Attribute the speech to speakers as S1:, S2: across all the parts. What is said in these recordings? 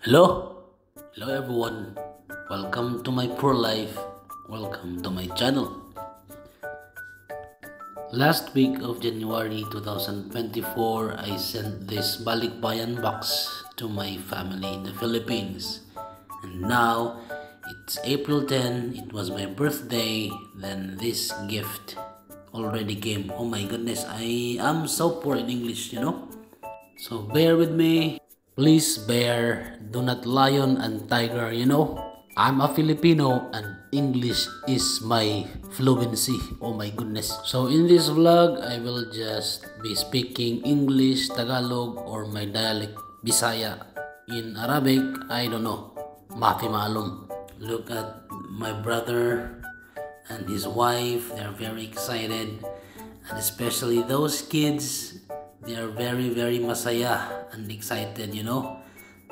S1: Hello? Hello everyone. Welcome to my poor life. Welcome to my channel. Last week of January 2024, I sent this balikbayan box to my family in the Philippines. And now, it's April 10, it was my birthday, then this gift already came. Oh my goodness, I am so poor in English. So bear with me. Please bear, do not lion and tiger. I'm a Filipino and English is my fluency. Oh my goodness. So in this vlog, I will just be speaking English, Tagalog, or my dialect, Bisaya. In Arabic, I don't know. Mafi maalum. Look at my brother and his wife. They're very excited. And especially those kids, they are very masaya and excited.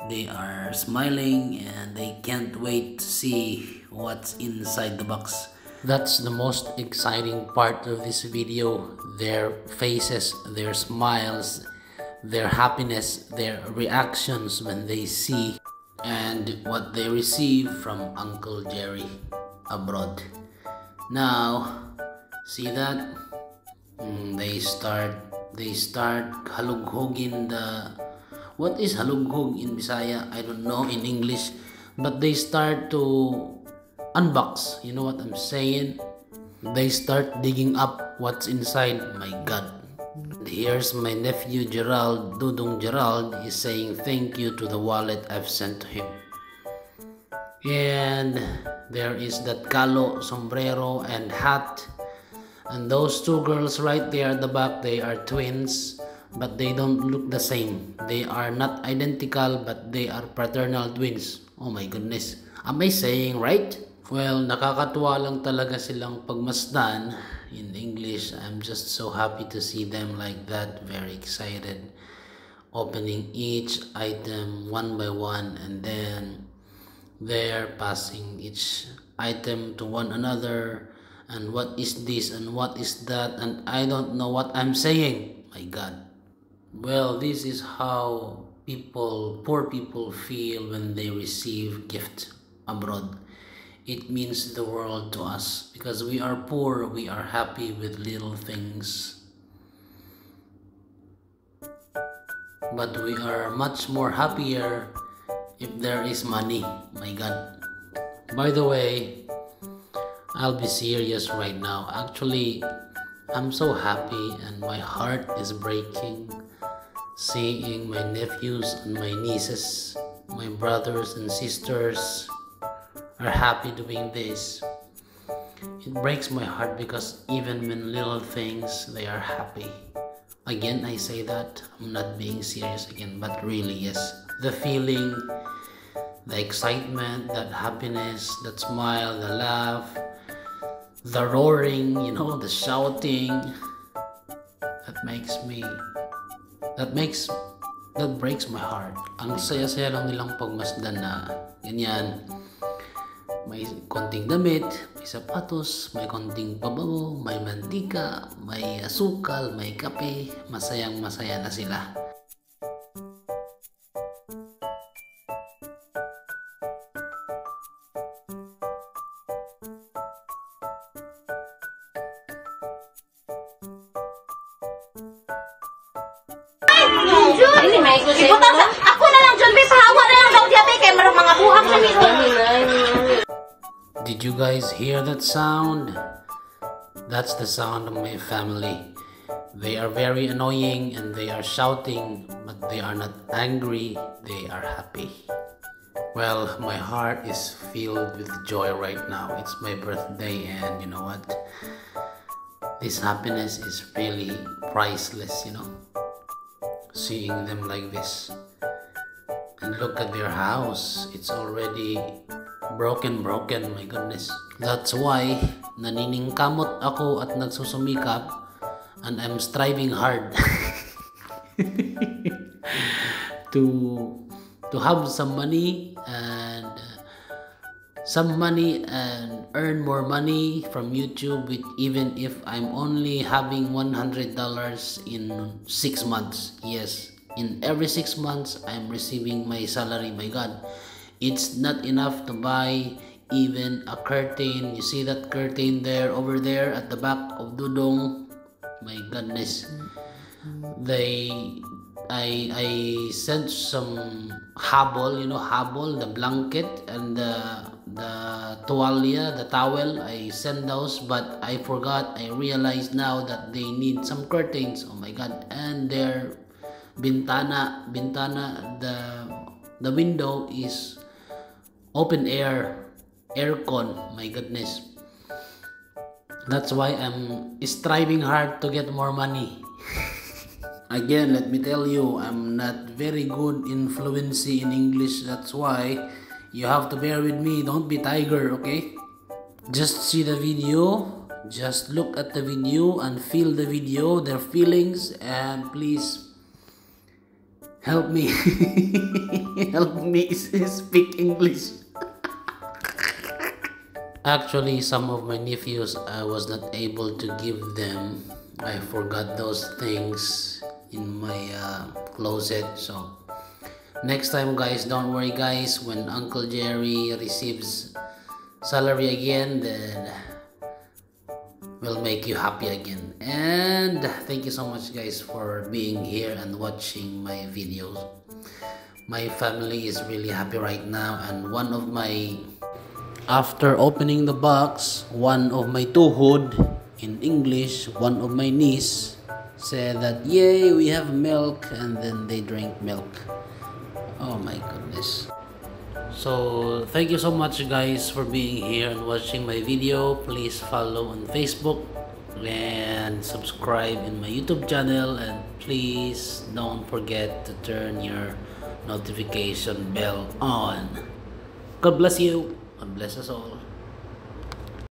S1: They are smiling and they can't wait to see what's inside the box. That's the most exciting part of this video. Their faces, their smiles, their happiness, their reactions when they see and what they receive from Uncle Jerry abroad. Now, see that? They start halughogin the... What is halughog in Bisaya? I don't know in English. But they start to unbox. You know what I'm saying? They start digging up what's inside. My God. And here's my nephew Gerald, Dudong Gerald, is saying thank you to the wallet I've sent to him. And there is that kalo, sombrero, and hat. And those two girls right there at the back, they are twins, but they don't look the same. They are not identical, but they are fraternal twins. Oh my goodness. Am I saying right? Well, nakakatuwa lang talaga silang pagmasdan. In English, I'm just so happy to see them like that, very excited. Opening each item one by one, and then they're passing each item to one another. And what is this and what is that, and I don't know what I'm saying. My God. Well, this is how poor people feel when they receive gift abroad. It means the world to us because we are poor, we are happy with little things. But we are much more happier if there is money. My God. By the way, I'll be serious right now. Actually, I'm so happy and my heart is breaking seeing my nephews and my nieces, my brothers and sisters are happy doing this. It breaks my heart because even when little things, they are happy. Again, I say that, I'm not being serious again, but really, yes. The feeling, the excitement, that happiness, that smile, the laugh, the roaring, the shouting, that breaks my heart. Ang saya-saya lang nilang pagmasdan na ganyan. May konting damit, may sapatos, may konting pabango, may mantika, may asukal, may kape. Masayang masaya na sila.
S2: Ako na lang, John, may pahawa na lang daw diya, kay marang mga buhak na nito.
S1: Did you guys hear that sound? That's the sound of my family. They are very annoying and they are shouting, but they are not angry, they are happy. Well, my heart is filled with joy right now. It's my birthday and you know what? This happiness is really priceless, seeing them like this. And look at their house. It's already broken. My goodness. That's why naniningkamot ako at nagsusumikap and I'm striving hard to have some money and earn more money from YouTube, even if I'm only having $100 in 6 months. Yes, in every 6 months I'm receiving my salary. My God, it's not enough to buy even a curtain. You see that curtain there, over there at the back of Dudong? My goodness, I sent some habol, habol, the blanket and the tuwalya, the towel. I sent those, but I forgot. I realized now that they need some curtains. Oh my God! And their bintana, the window is open aircon. My goodness. That's why I'm striving hard to get more money. Again, let me tell you, I'm not very good in fluency in English. That's why you have to bear with me. Don't be tiger, okay? Just see the video. Just look at the video and feel the video, their feelings, and please help me. Help me speak English. Actually, some of my nephews I was not able to give them. I forgot those things in my closet. So next time, guys, don't worry, guys. When Uncle Jerry receives salary again, then we'll make you happy again. And thank you so much, guys, for being here and watching my videos. My family is really happy right now, and after opening the box, one of my tuhod, in English, one of my niece, said that, yay, we have milk, and then they drank milk. Oh my goodness. So thank you so much, guys, for being here and watching my video. Please follow on Facebook and subscribe in my YouTube channel, and please don't forget to turn your notification bell on. God bless you. God bless us all.